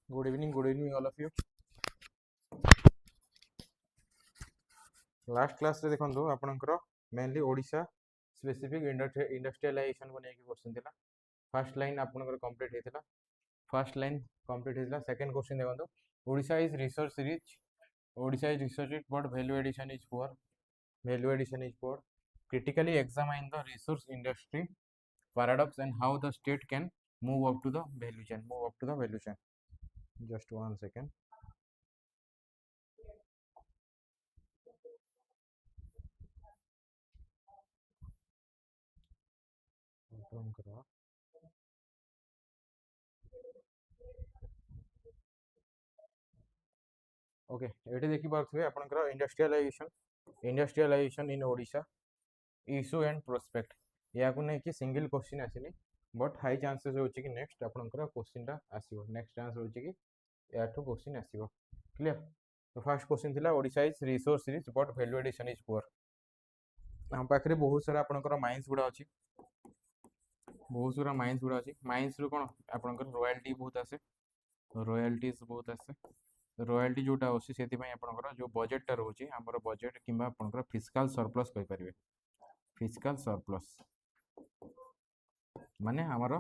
Good evening all of you. Last class रे देखंदो आपनकर mainly Odisha specific industrialisation को नेकी क्वेश्चन थिला. फर्स्ट लाइन आपनकर कंप्लीट हेतिला. फर्स्ट लाइन कंप्लीट हेतिला. सेकंड क्वेश्चन देखंदो Odisha is resource rich. Odisha is resource rich but value addition is poor. Value addition is poor. Critically examine the resource industry paradox and how the state can move up to the value chain. Move up to the value chain. Just one second. Okay ये देखी पारे आपंकर industrialisation in Odisha issue and prospect या नहीं single question आसनी but high chances हो next आपंकर question आसो नेक्स्ट चांस हो याठू क्वेश्चन आसो क्लियर. तो फर्स्ट क्वेश्चन थिला Odisha is resource rich but value addition is poor. हम पाखे बहुत सारा आपंकर माइंस गुड़ा अच्छी बहुत सारा माइंस गुड़ा अच्छी. माइंस रू कौन आपंकर रॉयल्टी बहुत आसे रॉयल्टीज बहुत आसे रॉयल्टी जोटा अच्छी से आपंकर जो बजेटा रोचे आम बजेट कि आपंकर फिस्काल सरप्लस कहींपर. फिस्काल सरप्लस माने आमर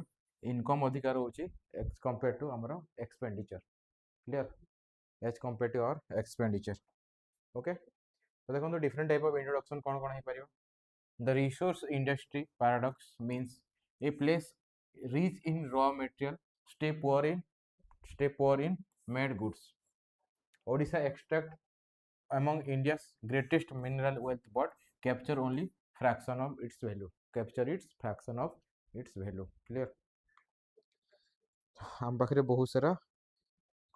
इनकम अधिकार रोचे एज कंपेयर टू आमर expenditure. Clear as compare to our expenditure. Okay तो देखो डिफरेंट टाइप ऑफ इंट्रोडक्शन कौन कौन हो पार. The resource industry paradox means a place rich in raw material stay poor in made goods. Odisha extract among India's greatest mineral wealth but capture only fraction of its value. Capture its fraction of its value. Clear. हम पाखे बहुत सारा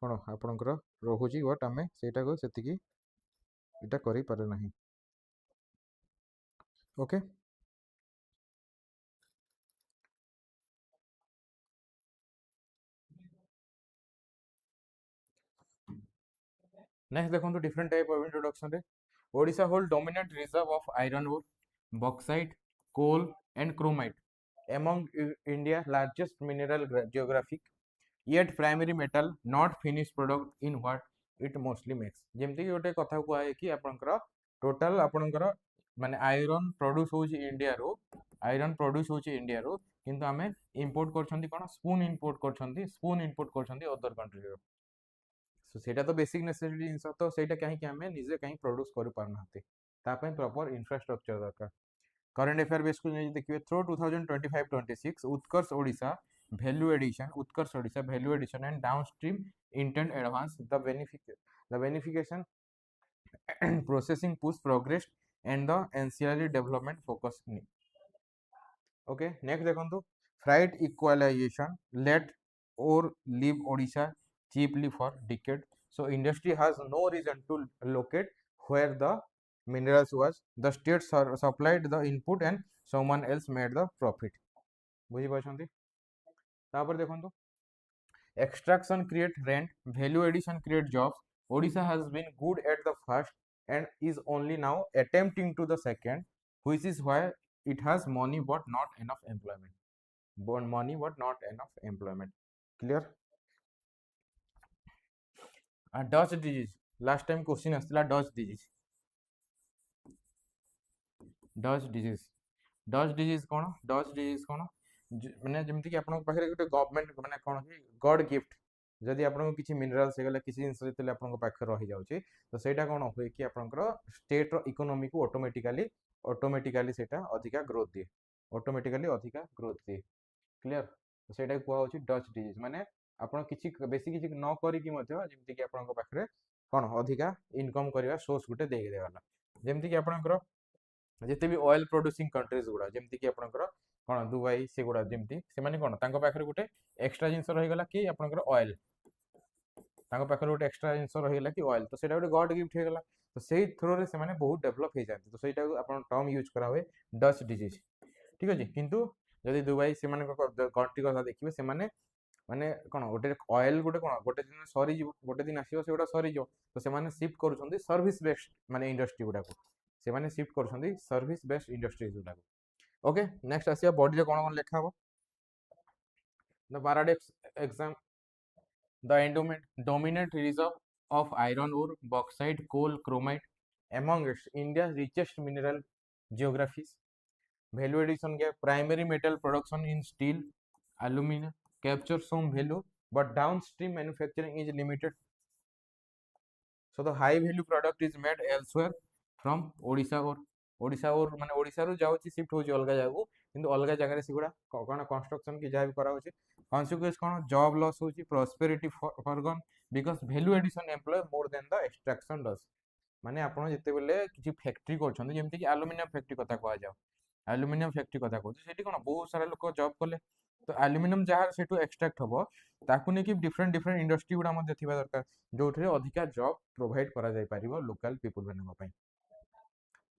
कौन आपणकर रोचे but आम से इटा करें ना. ओके नेक्स्ट देखो डिफरेंट टाइप ऑफ इंट्रोडक्शन रे. Odisha hold dominant reserve of iron ore bauxite coal and chromite among India largest mineral geographic yet primary metal not finished product in what it mostly makes. जेमती गोटे कथा कहे कि आपनकर total आपनकर माने iron produce होची India रो iron produce होची India रो किंतु आमे इंपोर्ट करछंती कोन स्पून इंपोर्ट करछंती अदर कंट्री रो. सो सेटा तो बेसिक नेसेसिटी जिंस तो सेटा कहीं कि आमे निजे कहीं प्रोड्यूस करि पारनाते तापय प्रॉपर इंफ्रास्ट्रक्चर दरकार. करंट अफेयर बेस को देखिए through 2025-26 Utkarsh Odisha value addition and downstream intent advance the beneficiation processing push progress and the NCR development focus. Okay next देखो freight equalisation let ore leave Odisha cheaply for decade. So industry has no reason to locate where the minerals was. The state supplied the input and someone else made the profit. बुझी पाछंती. तापर देखंतु extraction create rent, value addition create jobs. Odisha has been good at the first and is only now attempting to the second, which is why it has money but not enough employment. Money but not enough employment. Clear. Dutch disease last time question आसला Dutch disease कौन माने जमती कि आपन पाखरे गोटे government माने कोन कि गॉड गिफ्ट जदि आपन किछि मिनरल्स हेगला किछि जिंस जेतले आपन पाखरे रहि जाउची तो सेटा कोन होय कि आपनकर स्टेट रो इकोनॉमी को ऑटोमेटिकली सेटा अधिका ग्रोथ दिए क्लियर. तो सेटा को होची डच डिजीज माने आपण किछि बेसी किछि न करी कि मध्य जेमति कि आपन पाखरे कोन अधिका इनकम करिवा सोर्स गुटे देइ देवाला. जेमति कि आपनकर जेते भी ऑयल प्रोड्यूसिंग कंट्रीज गुडा जेमति कि आपनकर कोन दुबई से गुडा जेमति से माने कोन तांको पाखरे गुटे एक्स्ट्रा जिंस रहि गला कि आपनकर ऑयल तांको पाखरे गुटे एक्स्ट्रा जिंस रहि गला कि ऑयल. तो सेटा गुटे गॉड गिफ्ट हे गला. तो सेही थ्रू रे से माने बहुत डेवलप हे जाते. तो सेटा आपन टर्म यूज करा हुए डच डिजीज. ठीक अछि. किंतु जदि दुबई से माने कंट्री कथा देखिबे से माने माने कोन गोटे ऑयल गोटे कोन गोटे दिन सरी जीव गोटे दिन आसीबो से गोटा सरी जीव. तो से माने शिफ्ट करूछंती सर्विस बेस्ड माने इंडस्ट्री गुडा को से माने शिफ्ट करूछंती सर्विस बेस्ड इंडस्ट्रीज गुडा को. ओके नेक्स्ट आसीबा बॉडी रे कोन कोन लेखा हो. The paradox exam The dominant reserve of iron ore, bauxite, coal, chromite among India's richest mineral geographies. Value addition gap, primary metal production in steel, alumina captures some value, but downstream manufacturing is limited. So the high value product is made elsewhere from Odisha or माने ओडिशा रू जाउची shift होची अलगा जागु किंतु अलगा जगह रे सिगुडा कोन construction की जाय भी करा होची कॉन्सिक्वेंस कोन जॉब लॉस होची prosperity forgone because value addition employ more than the extraction loss माने आपण जेते बेले किछि फैक्ट्री करछन जेमति कि एल्युमिनियम फैक्ट्री कथा कहआ जाउ एल्युमिनियम फैक्ट्री कथा कहू सेठी कोन बहुत सारा लोक जॉब कले तो एल्युमिनियम जहाँ सेठू एक्सट्रैक्ट हबो ताकू ने कि डिफरेंट डिफरेंट इंडस्ट्री गुडा मध्ये थिबा दरकार जोठरे अधिका जॉब प्रोवाइड करा जाय परिबो लोकल पीपल मानक पई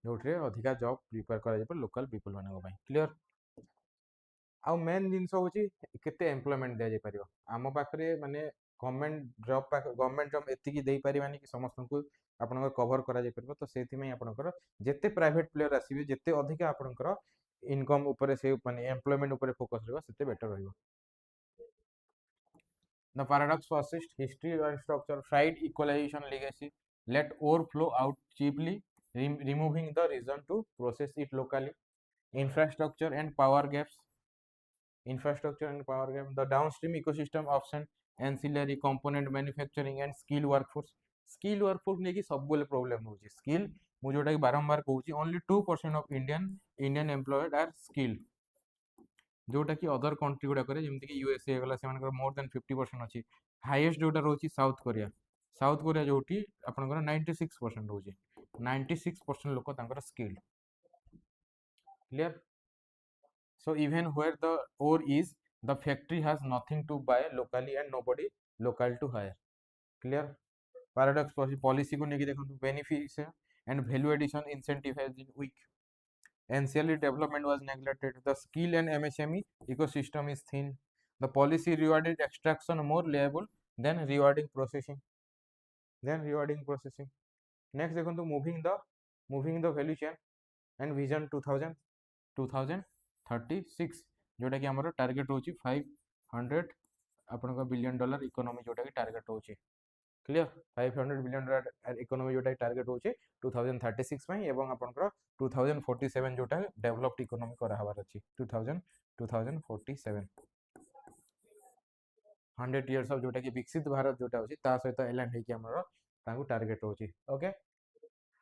जोठरे अधिका जॉब प्रिपेयर करा जाय पर लोकल पीपल मानक पई क्लियर आ मेन जिंस होची केते एम्प्लॉयमेंट दे जाय परिबो आम पाखरे माने गवर्नमेंट जॉब एति की देई परिबानी कि समस्त को आपनकर कवर करा जाय परिबो तो सेति में आपनकर जेते प्राइवेट प्लेयर आसीबे जेते अधिका आपनकर इनकम ऊपर से माने एम्प्लॉयमेंट ऊपर फोकस रहबो सेते बेटर रहबो The paradox persists. History and structure, fried equalization legacy. Let ore flow out cheaply, removing the reason to process it locally. Infrastructure and power gaps. The downstream ecosystem option, ancillary component manufacturing and skilled workforce. Skilled workforce नेकी सब बोले problem होची. Skill मु जोटा कि बारंबार कहूची only 2% of Indian employed are skilled. जोटा कि अदर कंट्री गुड़ा करे जेमति कि यूएसए गला से मानकर मोर देन 50% अछि हाईएस्ट जोटा रोची साउथ कोरिया जोटी आपनकर 96% होची 96% लोक तांकर skilled clear so even where the ore is the factory has nothing to buy locally and nobody local to hire clear paradox policy को नेकी देखंतु benefits and value addition incentive has been weak NCERT development was neglected. The skill and MSME ecosystem is thin. The policy rewarded extraction more liable than rewarding processing. Next, देखो तो moving the value chain and vision 2036 जोटा कि हमारा target होची 500 आपनका billion dollar economy जोटा कि target होची clear 500 billion dollar economy जोटा टारगेट होचे 2036 में एवं आपनकर 2047 जोटा डेवलप्ड इकोनॉमी करा हबार अछि 2047 100 इयर्स ऑफ जोटा कि विकसित भारत जोटा होची ता सहित एलाइन हे कि हमरो तांगु टारगेट होची okay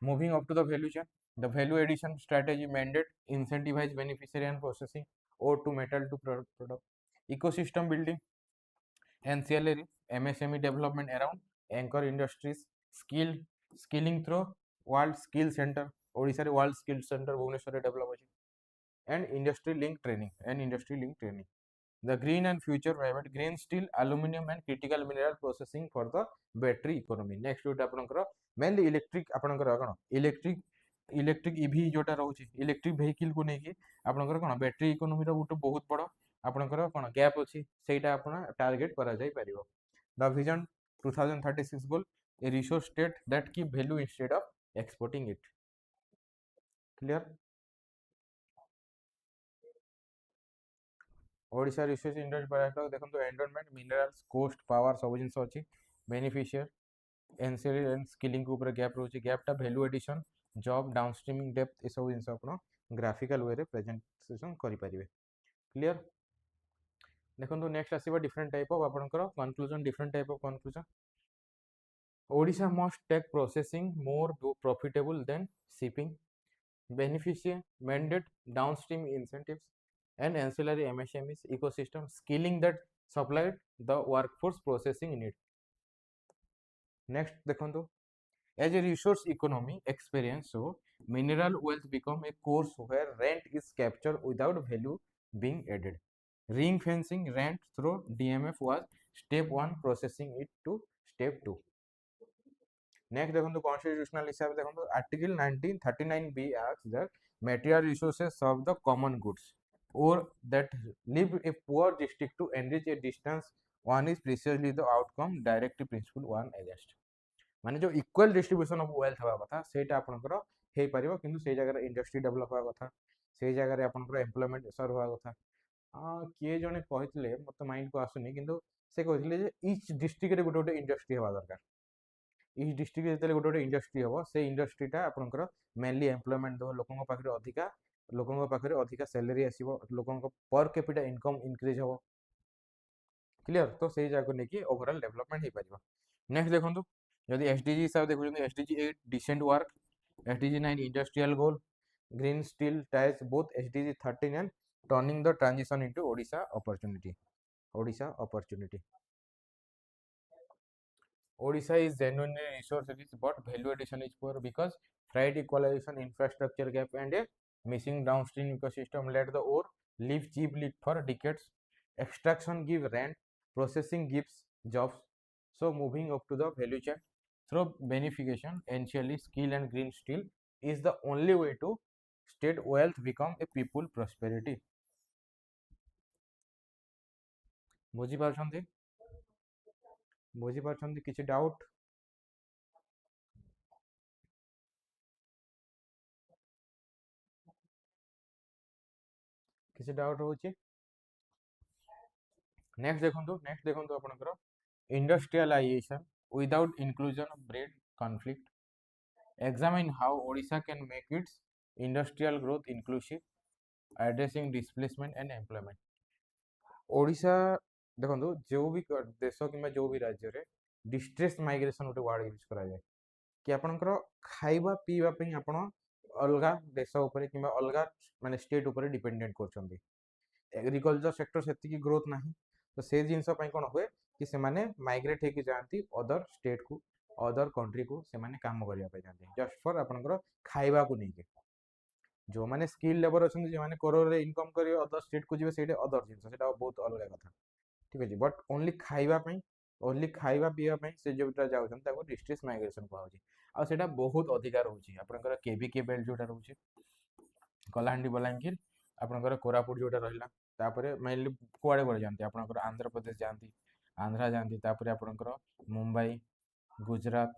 moving up to the value chain the value addition strategy mandate incentivise beneficiary and processing ore to metal to product ecosystem building NCLR MSME development around anchor industries skilling through world skill center Odisha रे world skill center Bhubaneswar रे develop अछि and industry link training the green and future private green steel aluminum and critical mineral processing for the battery economy next जोटा आपनकर mainly electric आपनकर कोन electric EV जोटा रहउछि electric vehicle को नेकी आपनकर कोन battery economy रो बहुत बड़ आपनकर कोन गैप अछि सेटा आपन टारगेट करा जाय परिबो the vision 2036 goal a resource state that keep value instead of exporting it clear Odisha resource industry पर देखंतु एनवायरनमेंट मिनरल्स कोस्ट पावर सब जिंस अछि बेनिफिशियर एनसीएल एंड स्किलिंग के ऊपर गैप रहउछि गैपटा value addition job downstreaming depth ए सब जिंस आपन ग्राफिकल वे रे प्रेजेंटेशन करि परिबे क्लियर देखो नेक्स्ट आसीबा डिफरेंट टाइप ऑफ आपनकर conclusion different type of conclusion Odisha must take processing more profitable than shipping beneficiary mandate downstream incentives and ancillary MSMEs ecosystem skilling that supplied the workforce processing need next देखो as a resource economy experience so mineral wealth become a course where rent is captured without value being added ring fencing rent through DMF was step 1 processing it to step 2 next देखो constitutional हिसाब देखो article 1939B asks that material resources serve the common goods or that leave a poor district to enrich a distance one is precisely the outcome direct principle one against माने जो equal distribution of wealth हवा कथा सेटा आपनकर हे परिबो किंतु से जगह रे इंडस्ट्री डेवलप हवा कथा से जगह रे आपनकर एम्प्लॉयमेंट सर हवा कथा के जने कहितले मते माइंड को आसुनी किंतु से कहते जे इच डिस्ट्रिक्ट रे गोटे गोटे इंडस्ट्री हवा दरकार इच डिस्ट्रिक्ट जो गोटे गोटे इंडस्ट्री हम से इंडस्ट्रीटा आपंकर मेनली एम्प्लॉयमेंट दो लोकों पाखे अधिका लोकों पाखे अधिका सैलरी आसो लोकों पर कैपिटा इनकम इंक्रीज हम क्लियर तो से जगह नहीं ओवरऑल डेवलपमेंट हो पार नेक्स्ट देखो जदि एसडीजी हिसाब देखते SDG 8 decent work SDG 9 industrial goal green steel tiles both SDG 13 and turning the transition into Odisha opportunity Odisha is genuinely resource rich, but value addition is poor because freight equalization, infrastructure gap, and a missing downstream ecosystem let the ore live cheaply for decades. Extraction gives rent, processing gives jobs. So moving up to the value chain through benefication, essentially skill and green steel is the only way to state wealth become a people prosperity. बुझी पारछंती किछि doubt होची next देखंतु आपनकर industrialization without inclusion of breed conflict. Examine how Odisha can make its industrial growth inclusive, addressing displacement and employment. Odisha देखो जो भी देश कि जो भी राज्य रे डिस्ट्रेस माइग्रेशन गोटे वर्ड यूज करा जाए कि आपनकर खाइबा पीबा पई आपण अलगा देश ऊपर कि अलगा माने स्टेट ऊपर डिपेंडेंट करछंदी एग्रीकल्चर सेक्टर सेति ग्रोथ नाही तो से जिनस पई कोन होए कि से माने माइग्रेट हेकि जांती अदर स्टेट को अदर कंट्री को से माने काम करिया पई जांती जस्ट फॉर आपनकर खाइबा को नहीं के जो माने स्किल लेबर अछन जे माने करोड़ रे इनकम करियो अदर स्टेट को जिवे सेटे अदर जिनस सेटा बहुत अलग कथा ठीक अछि बट ओनली खाइबा पई ओनली खाइबा पीवा पई से जोटा जाउछन ताको डिस्ट्रेस माइग्रेशन कहउछि आ सेटा बहुत अधिकार होछि आपनकर केबीके बेल्ट जोटा रहउछि कलाहांडी बलांगीर आपनकर कोरापुट जोटा रहिला तापरे मेनली कुआडे कुआडे जानती आपनकर आंध्र प्रदेश जानती आंध्रा जानती तापरे आपनकर मुंबई गुजरात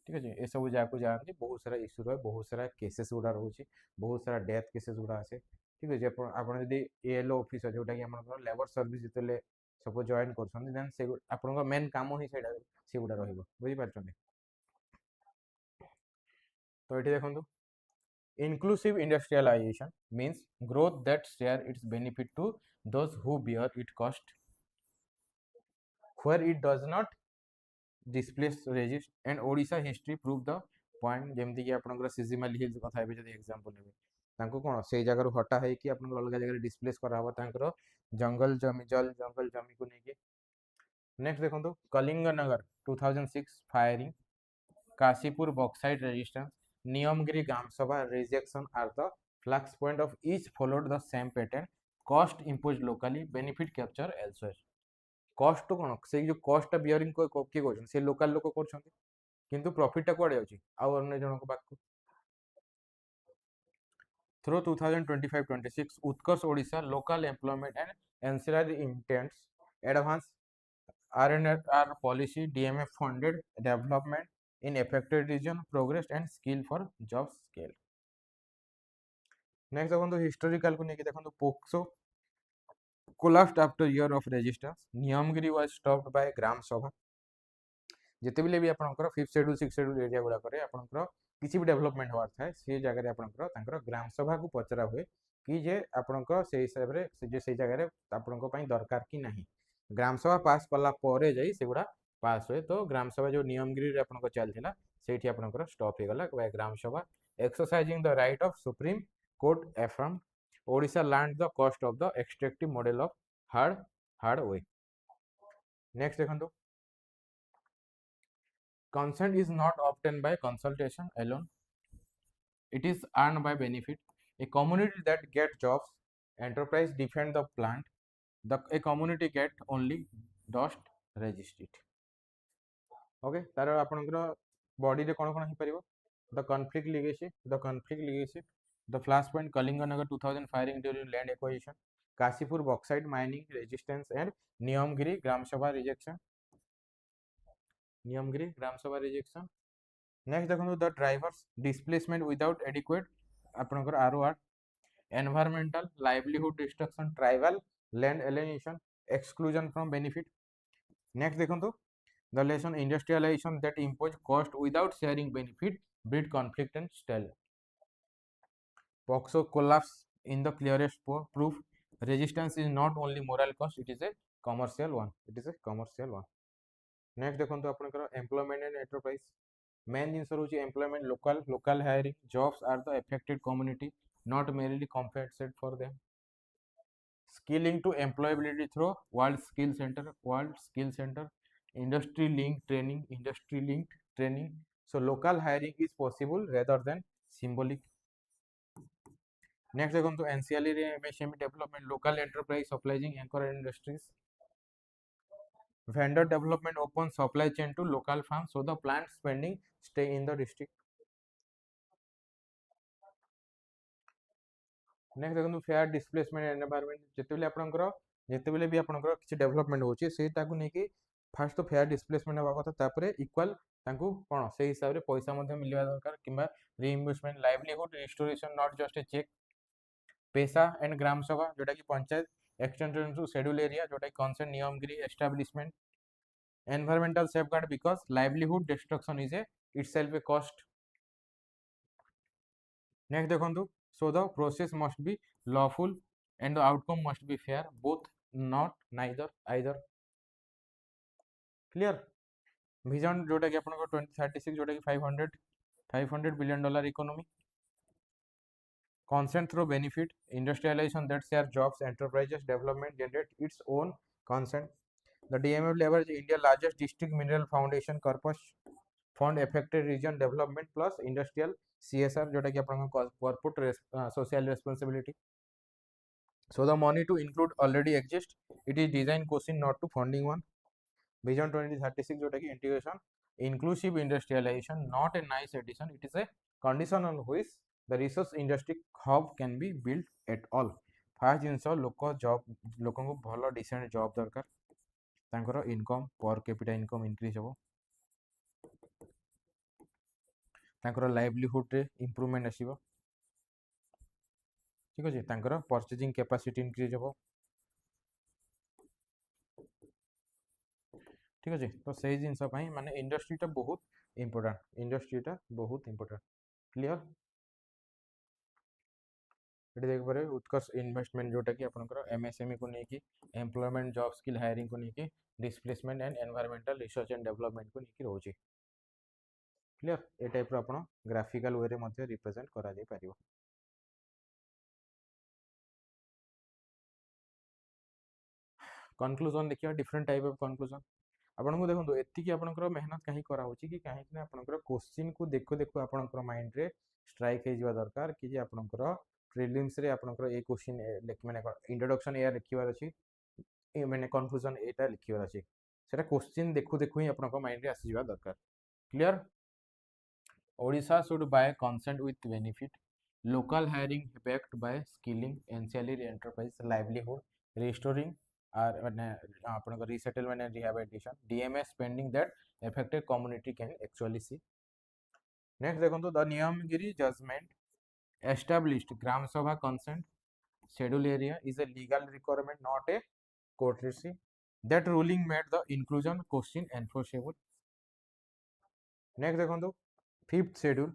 ठीक है ये सब जगह जानती बहुत सारा इश्यू रहे बहुत सारा केसेस गुड़ा रोचे बहुत सारा डेथ केसेस गुड़ा आसे ठीक है आपड़ जब एएलओ ऑफिसर जोटा कि लेबर सर्विस जिते सब जॉइन कर देन से आपन मेन काम ही से गुड़ा रहिबो बुझी पारछन तो एठी देखंतु inclusive industrialization means growth that share its benefit to those who bear its cost where it does not displace resist and Odisha history prove the point जेमती कि आपनकर सीजीमल हिल्स कथा हेबे जदी एग्जांपल नेबे तांको कोन से जगह रु हटा है कि आपन अलग जगह डिस्प्लेस करा हबो तांकर जंगल जमी को नेके नेक्स्ट देखंतु Kalinganagar 2006 firing Kashipur bauxite resistance Niyamgiri gram sabha rejection are the flash point of each followed the same pattern cost impose locally benefit capture elsewhere cost तो कोन से जो कॉस्ट बियरिंग को के कोन से लोकल लोक करछंती किंतु प्रॉफिट टा कोडे अछि आ अन्य जन को बाक through 2025-26 Utkarsh Odisha local employment and ancillary intends advance RNR policy DMF funded development in affected region progress and skill for job scale next देखो हिस्टोरिकल को लेके देखो POCSO collapsed after year of resistance Niyamgiri was stopped by ग्राम सभा जिते भी आपनकर 5th schedule 6th schedule area गुडा करे आपनकर किसी भी डेवलपमेंट होवार थाए से जगह रे आपनकर तांकर ग्राम सभा को पचरा हुए कि जे आपनकर से हिसाब रे से जगह रे आपनकर पई दरकार कि नाही ग्राम सभा पास कला परे जाई सेगुडा पास हुए तो ग्राम सभा जो नियमगिरी रे आपनकर चलथिला सेठी आपनकर स्टॉप हे गला ग्राम सभा exercising the right of supreme court affirm Odisha land the cost of the extractive model of hard way next देखंतु consent is not obtained by consultation alone it is earned by benefit a community that get jobs enterprise defend the plant a community get only dust resist it okay तार आपनकर body रे कोन कोन ही परिबो the conflict legacy the flashpoint Kalinganagar 2000 firing during land acquisition Kashipur bauxite mining resistance and Niyamgiri gram sabha rejection Niyamgiri gram sabha rejection next देखो the drivers displacement without adequate आपनकर ROR environmental livelihood destruction tribal land alienation exclusion from benefit. Next देखो the lesson industrialization that impose cost without sharing benefit breed conflict and stall. POXO collapse in the clearest proof. Resistance is not only moral cost, it is a commercial one. It is a commercial one. Next देखो आपनकर employment and enterprise. Main जिनस रोची employment local hiring jobs are the affected community, not merely compensated for them. Skilling to employability through world skill center, industry linked training. So local hiring is possible rather than symbolic. Next देखो NCERT MSME development, local enterprise supplying anchor industries. Vendor development opens supply chain to local farms, so the plant spending stay in the district. Next देखो fair displacement and environment जेतेबेले भी आपनकर किछि development होछि से ताकू नै कि फास्ट तो फेयर डिस्प्लेसमेंट होबा कथा तापरे इक्वल ताकू कोन से हिसाब रे पैसा मध्ये मिलवा दरकार किबा reinvestment livelihood restoration not just a cheque. PESA and gram sabha जोटा कि panchayat extension to schedule area जोटा कि concern Niyamgiri establishment. Environmental safeguard because livelihood destruction is a itself a cost. Next देखो so the process must be lawful and the outcome must be fair, both not neither either. Clear? vision जोटा कि आपन को 2036 जोटा कि 500 billion dollar economy. Consent through benefit, industrialization that share jobs, enterprises development generate its own consent. The DMF leverage India largest district mineral foundation corpus fund affected region development plus industrial CSR जोटा कि आपन corporate social responsibility. So the money to include already exist. It is design question not to funding one. Vision 2036 जोटा कि integration inclusive industrialization not a nice addition. It is a condition on which the resource industry hub can be built at all. First जिनस लोक को भल decent job दरकार तांकर income per capita income increase हो तांकर livelihood रे improvement आसीबो. ठीक अछि तांकर परचेजिंग कैपेसिटी इंक्रीज हो. ठीक अछि तो सही जिनस पई माने इंडस्ट्रीटा बहुत इंपोर्टेंट. क्लियर? ये देख पारे उत्कर्ष इन्वेस्टमेंट जोटा कि आपनकर एमएसएमई को नेकी एम्प्लॉयमेंट जॉब स्किल हायरिंग को नेकी displacement and environmental research and development को नेकी रहउची. क्लियर? ए टाइप रो आपण ग्राफिकल वे रे मध्ये रिप्रेजेंट करा जाय परिबो. कंक्लूजन देखियो डिफरेंट टाइप ऑफ कंक्लूजन. आपन को देखो एति कि आपनकर मेहनत काहे करा होची कि काहे कि आपनकर क्वेश्चन को देखो देखो आपनकर माइंड रे स्ट्राइक हे जिवा दरकार कि जे आपनकर प्रीलिम्स रे आपनकर ए क्वेश्चन माने इंट्रोडक्शन या लिखिबार अछि ए माने कंक्लूजन एटा लिखिबार अछि सेटा क्वेश्चन देखो देखो ही आपनकर माइंड रे आसी जिवा दरकार. Clear? Odisha should buy consent with benefit. Local hiring backed by skilling, ancillary enterprise, livelihood, restoring or resettlement and rehabilitation. DMS spending that affected community can actually see. Next, the Niyamgiri judgment established Gram Sabha consent schedule area is a legal requirement, not a courtesy. That ruling made the inclusion question enforceable. Next, fifth schedule,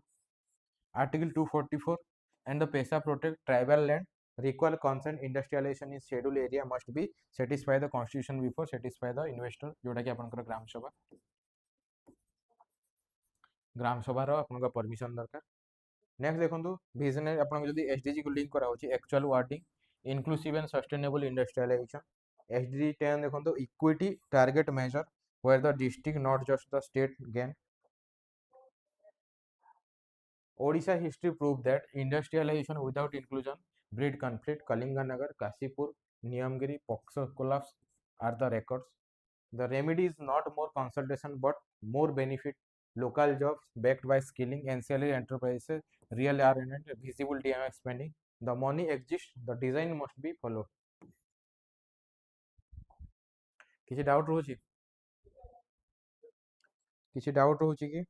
Article 244 and the PESA protect tribal land. Require consent industrialization in schedule area must be satisfy the constitution before satisfy the investor. जोटा कि आपनकर ग्राम सभा रो आपनकर permission दरकार. Next देखंतु vision आपन जदी SDG को लिंक करा होची actual wording inclusive and sustainable industrialisation. SDG 10 देखंतु equity target major where the district not just the state gain. Odisha history proved that industrialization without inclusion breed conflict. Kalinganagar, Kasipur, Niyamgiri, POXO collapse are the records. The remedy is not more consultation but more benefit. Local jobs backed by skilling, ancillary enterprises, real R&D, visible DMX spending. The money exists, the design must be followed. किसी doubt रोची? किसी doubt रोची की?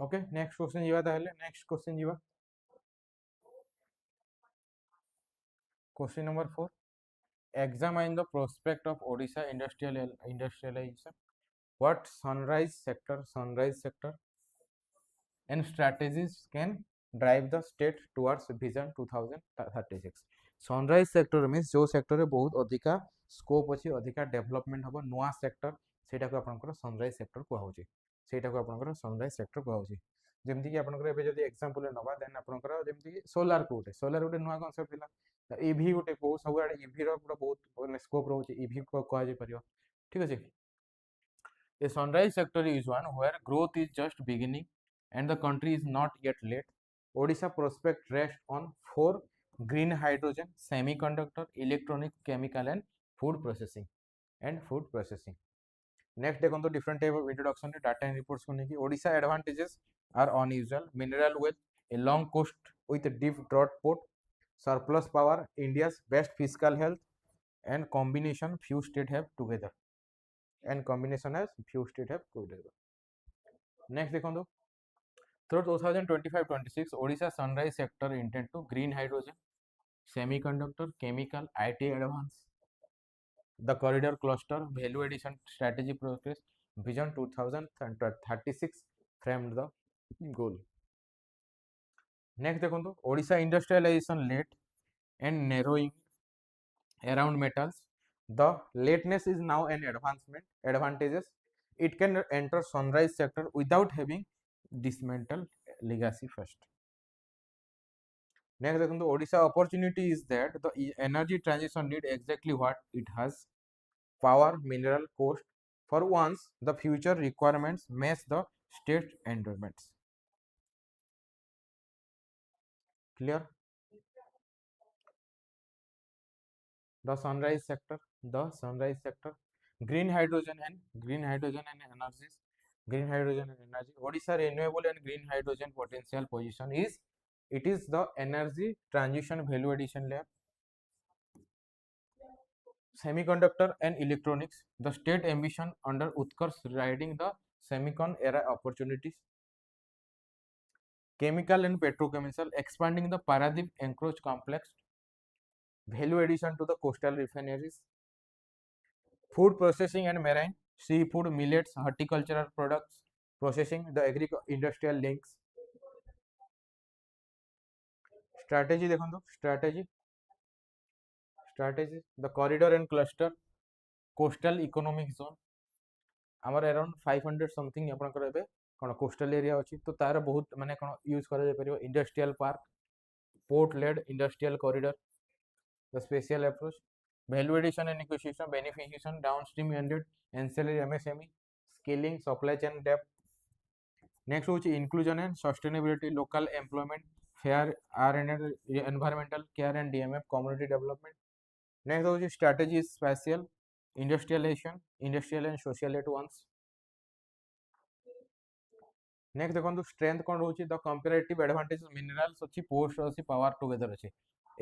Okay next question जीवा ताहले next question जीवा question number 4 examine the prospect of Odisha industrialization. What sunrise sector and strategies can drive the state towards vision 2036. Sunrise sector means जो sector बहुत अधिका scope अच्छी अधिका डेवलपमेंट हम नुआ सेक्टर सेटा को आपनकर सनराइज सेक्टर कहूँ सेटा को आपनकर सनराइज सेक्टर कहूँ जमती कि आपनकर एबे जदी एग्जांपल नबा देन आपनकर जमती कि सोलार गोटे नुआ कांसेप्ट थिला ईवी गोटे बहुत सब आडे ईवी रो पूरा बहुत स्कोप रहउची ईवी को कहा जाय परियो ठीक अछि A sunrise sector is one where growth is just beginning and the country is not yet late. Odisha prospect rests on four: green hydrogen, semiconductor, electronic, chemical and food processing. Next देखो तो different type of introduction है data and reports को लेके Odisha advantages are unusual mineral wealth, a long coast with a deep drought port, surplus power, India's best fiscal health and combination few states have together. Next देखो तो through 2025-26 Odisha sunrise sector intend to green hydrogen, semiconductor, chemical, IT advance, the corridor cluster, value addition strategy progress, vision 2036 framed the goal. Next देखो तो Odisha industrialization late and narrowing around metals. The lateness is now an advantages. It can enter sunrise sector without having dismantle legacy first. Next देखो तो Odisha opportunity is that the energy transition need exactly what it has: power, mineral, cost. For once, the future requirements match the state endowments. Clear? The sunrise sector, green hydrogen and energies, Odisha renewable and green hydrogen potential position is it is the energy transition value addition layer. Semiconductor and electronics, the state ambition under 𝐒𝐫𝐚 riding the semicon era opportunities. Chemical and petrochemical, expanding the Paradip encroach complex, value addition to the coastal refineries. Food processing and marine, seafood, millets, horticultural products processing, the agri-industrial links. Strategy देखो strategy, the corridor and cluster, coastal economic zone. आमर around 500 something आपनकर एबे कोन coastal area अछि तो तार बहुत माने कोन use करा जाय परियो industrial park, port led industrial corridor, the special approach, value addition and acquisition, beneficiation, downstream unit, ancillary MSME, scaling, supply chain depth. Next होची inclusion and sustainability, local employment, fair R and environmental care and DMF, community development. Next होची strategy special industrialisation, industrial and social at once. Next देखो strength कौन रोचे the comparative advantage minerals अच्छी port अच्छी power together अच्छे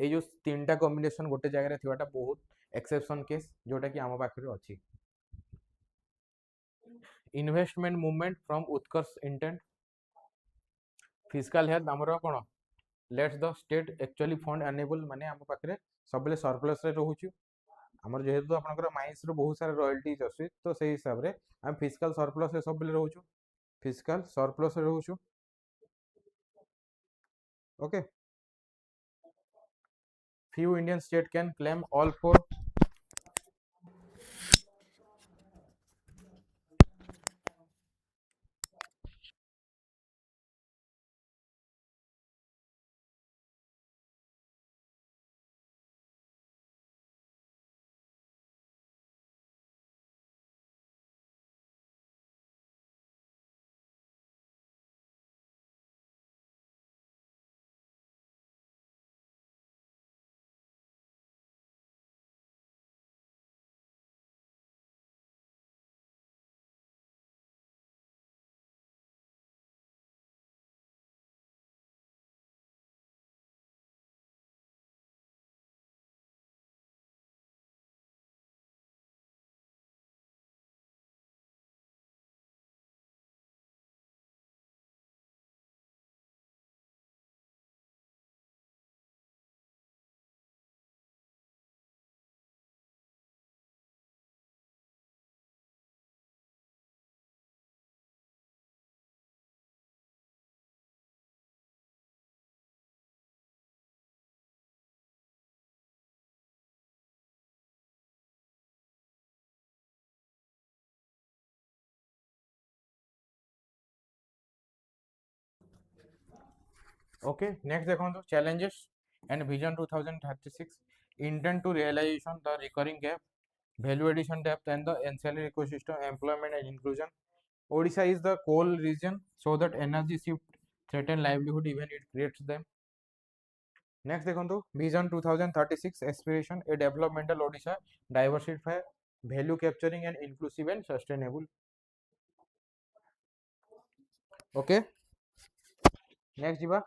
ये जो तीन टा कॉम्बिनेशन गोटे जगह थिवाटा बहुत एक्सेप्शन केस जोटा कि आम पाखे अच्छी. Investment movement from 𝐒𝐵𝐻 intent, fiscal health आमर कोन lets the state actually fund enable माने आम पाखे सब सरप्लस रे रहउछु आमर जेहेतु आपनकर माइंस रो बहुत सारा रॉयल्टीज अछि तो सही हिसाब रे हम फिस्कल सरप्लस रे सब रहउछु फिस्कल सरप्लस रे रहउछु. Okay, few Indian state can claim all four okay next देखो challenges and vision 2036 intend to realization the recurring gap value addition depth and the ancillary ecosystem employment and inclusion. Odisha is the coal region so that energy shift threaten livelihood even it creates them. Next देखो vision 2036 aspiration a developmental Odisha diversified value capturing and inclusive and sustainable. Okay next ଯିବା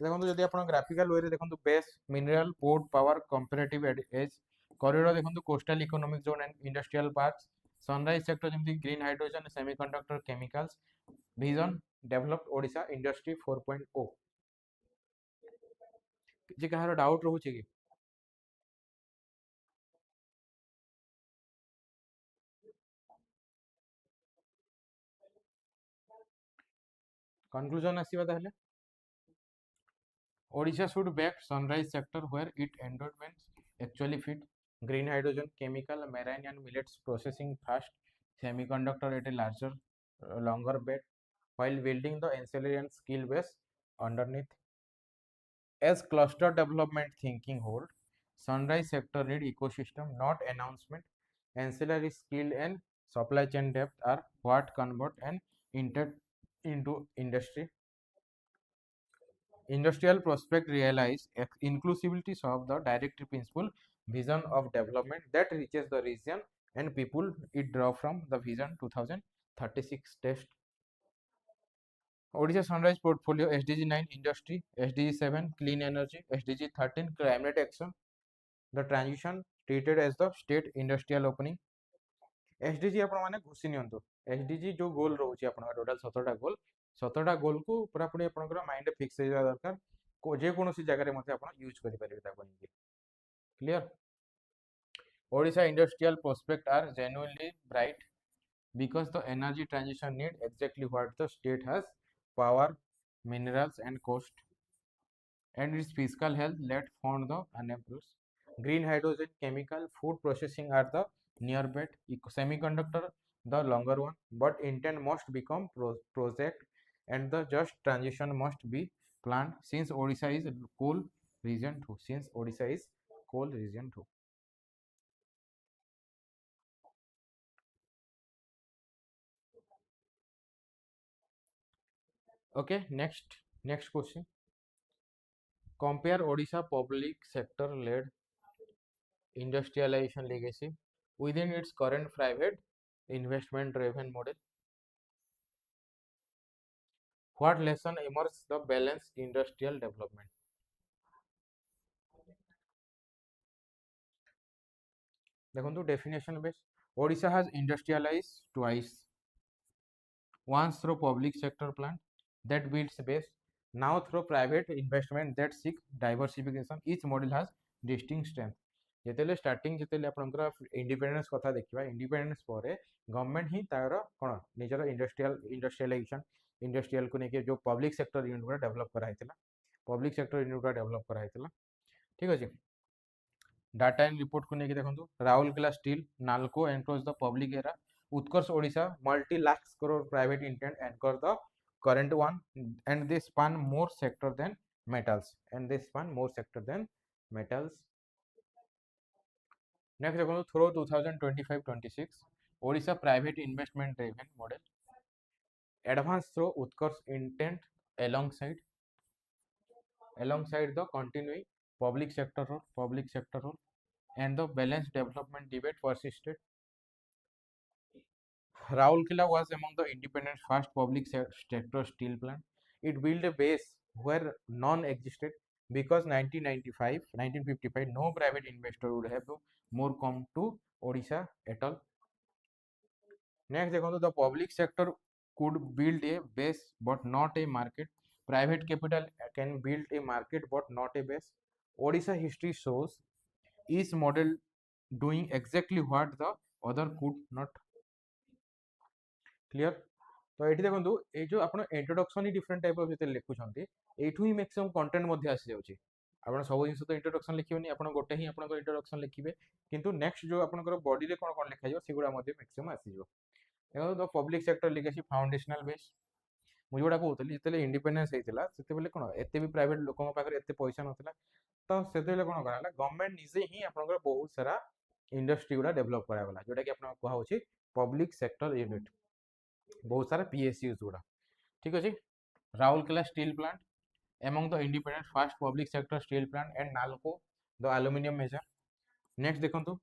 देखो जदि आप graphical way देखो base mineral port power comparative edge corridor देखो coastal economic zone and industrial parks sunrise sector जमी green hydrogen semiconductor chemicals vision developed Odisha industry 4.0 जे कहार doubt रोचे कि कंक्लूजन आसीबा ताहले Odisha should back sunrise sector where its endowments actually fit green hydrogen, chemical, marine and millets processing fast, semiconductor at a larger, longer bed, while building the ancillary and skill base underneath. As cluster development thinking hold, sunrise sector need ecosystem, not announcement. Ancillary skill and supply chain depth are what convert and inter into industry. Industrial prospect realize inclusivity of the directive principle vision of development that reaches the region and people it draw from the vision 2036 test. Odisha Sunrise Portfolio SDG 9 Industry, SDG 7 Clean Energy, SDG 13 Climate Action. The transition treated as the state industrial opening. SDG आपण माने घुसी नियंतु SDG जो गोल रहउची आपण total 17टा गोल को पूरा पूरी आपनकर mind fix हे जा दरकार को जे कोनोसी जगह रे मते आपण यूज करि परिबे ताको इनके clear. Odisha industrial prospects are genuinely bright because the energy transition need exactly what the state has: power, minerals and coast, and its fiscal health let fund the unemployed. Green hydrogen, chemical, food processing are the near bet, semiconductor the longer one, but intent must become project and the just transition must be planned since Odisha is coal region 2. Since Odisha is coal region 2. Okay, next question. Compare Odisha public sector led industrialization legacy within its current private investment driven model. What lesson emerges the balanced industrial development? देखो definition base Odisha has industrialized twice, once through public sector plant that builds base, now through private investment that seek diversification. Each model has distinct strength. ଯେତେବେଳେ starting ଯେତେବେଳେ ଆପଣଙ୍କର independence କଥା ଦେଖିବା independence ପରେ government ହିଁ ତାର କ'ଣ ନିଜର ଇଣ୍ଡଷ୍ଟ୍ରିଆଲାଇଜେସନ ଇଣ୍ଡଷ୍ଟ୍ରିଆଲକୁ ନେଇକି ଯେଉଁ ପବ୍ଲିକ ସେକ୍ଟର ୟୁନିଟ୍ ଗୁଡ଼ା ଡେଭଲପ୍ କରାହେଇଥିଲା ପବ୍ଲିକ ସେକ୍ଟର ୟୁନିଟ୍ ଗୁଡ଼ା ଡେଭଲପ୍ କରାହେଇଥିଲା ଠିକ୍ ଅଛି. डाटा एंड रिपोर्ट को लेके देखो Rourkela steel NALCO enters the public era Utkarsh Odisha multi lakh crore private intent anchor the current one and they span more sector than metals next देखो through 2025-26 Odisha private investment driven model advance through Utkarsh intent alongside the continuing public sector role and the balanced development debate persisted. Raulkela was among the independent first public sector steel plant. It built a base where none existed because 1955 no private investor would have more come to Odisha at all. Next देखो the public sector could build a base but not a market. Private capital can build a market but not a base. Odisha history shows each model doing exactly what the other could not. Clear? तो ये देखो ये जो आप introduction ही different type of लिखुंट यू ही मैक्सिमम कंटेंट आसी जाऊँगी आप सब जिन तो इंट्रोडक्शन लिखे आप गोटे ही आप इंट्रोडक्शन लिखे किंतु नेक्स्ट जो आप बॉडी में कौन कौन लिखा सेगुड़ा मैक्सिमम आसीज देखो the public sector legacy foundational base ମୁଁ जोटा कहूली जिते इंडिपेंडेंस होता से कौन एत भी प्राइवेट लोक पाखे एत पैसा नाला तो से कौन कराला गवर्नमेंट निजे ही आप बहुत सारा इंडस्ट्री गुड़ा डेभलप करागला जोटा कि आप कहुच्छे पब्लिक सेक्टर यूनिट बहुत सारा PSUs गुड़ा ठीक अच्छे Rourkela steel plant among the independent first public sector steel plant and NALCO the aluminium major. Next देखो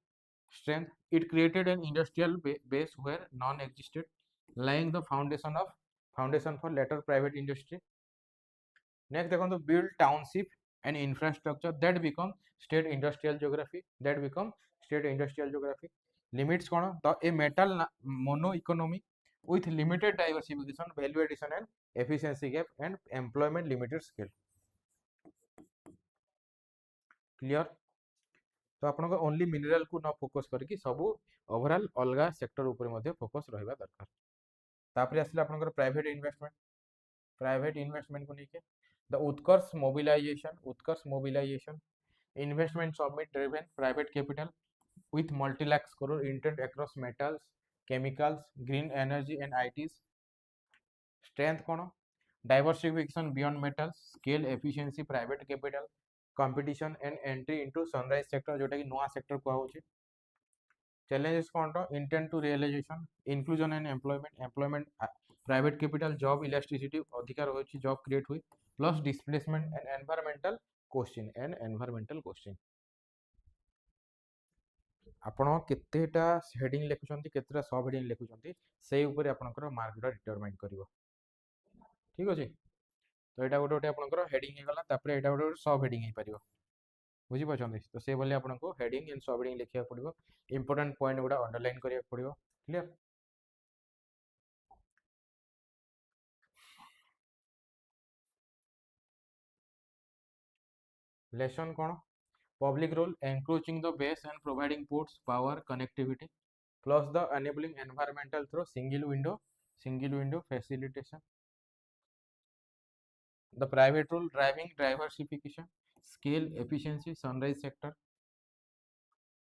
strength it created an industrial base where none existed laying the foundation for later private industry. Next देखो build township and infrastructure that become state industrial geography limits कौन the a metal mono economy with limited diversification value addition and efficiency gap and employment limited scale. Clear तो आपन only mineral को न focus करके सब overall अलगा sector ऊपर focus रहा दरकार तापर आसले आपन प्राइवेट इन्वेस्टमेंट को लेके the Utkarsh mobilisation investment summit driven private capital with multi lakhs crore intent across metals chemicals green energy and ITs. Strength कौन diversification beyond metals scale efficiency private capital competition and entry into sunrise sector जोटा कि नया sector कहूँ. Challenges कौन तो intent to realization inclusion and employment private capital job elasticity अधिकार होची job create हुई plus displacement and environmental question. आपण केतेटा हेडिंग लिखुचंती केतेटा सब हेडिंग लिखुचंती सेही ऊपर आपनकर मार्क डिटरमाइन करिवो ठीक अछि. तो एटा गोटे आपनकर हेडिंग हे गला तापर एटा गोटे सब हेडिंग हे परिवो बुझी पछंती. तो से बोले आपनको हेडिंग एंड सब हेडिंग लिखिया पड़िवो इंपोर्टेंट पॉइंट गुडा अंडरलाइन करिया पड़िवो. Clear lesson cone public role encroaching the base and providing ports power connectivity plus the enabling environmental through single window facilitation. The private role driving diversification scale efficiency sunrise sector.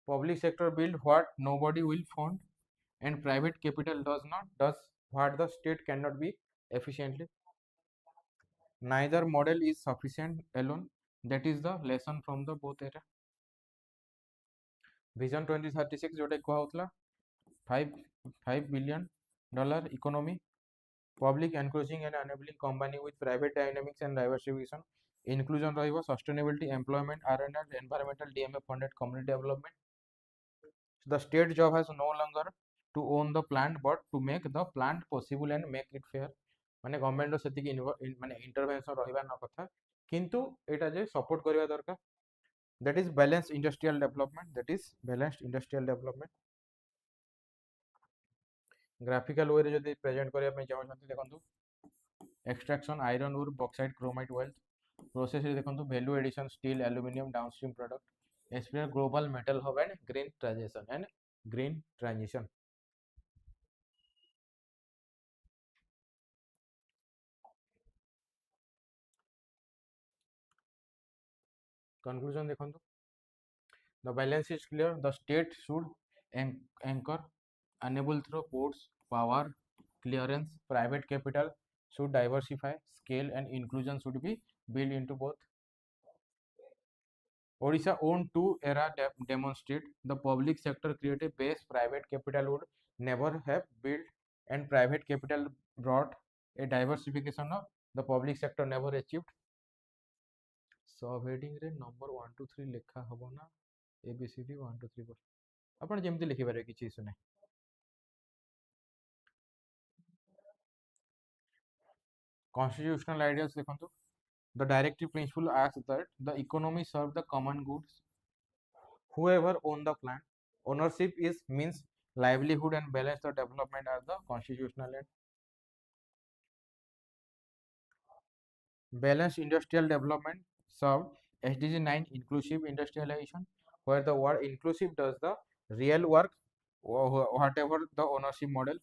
Public sector build what nobody will fund and private capital does what the state cannot be efficiently. Neither model is sufficient alone. That is the lesson from the both era. Vision 2036 जोटे कहउतला $5 billion economy public encroaching and enabling company with private dynamics and diversification inclusion रहिबो sustainability employment R&D environmental DMF funded community development. The state job has no longer to own the plant but to make the plant possible and make it fair. माने government रो सेति की माने intervention रहिबा न कथा किंतु एटा जे support करिवा दरकार. That is balanced industrial development. Graphical way रे जदि प्रेजेंट करिया पे चाहछंती देखंतु extraction iron ore bauxite chromite wealth process रे देखंतु value addition steel aluminum downstream product aspire global metal hub and green transition. Conclusion देखंतु the balance is clear. The state should anchor enable through ports power clearance private capital should diversify scale and inclusion should be built into both. Odisha own two era demonstrate the public sector create a base private capital would never have built and private capital brought a diversification of the public sector never achieved. सब heading रे number 1 2 3 लिखा हबो ना ABCD 1 2 3 4 आपण जेमति लिखि पारे किछि issue नै. Constitutional ideas देखंतु the directive principle asks that the economy serve the common goods whoever own the plant ownership is means livelihood and balance the development are the constitutional end. Balanced industrial development served SDG 9 inclusive industrialization where the word inclusive does the real work whatever the ownership model.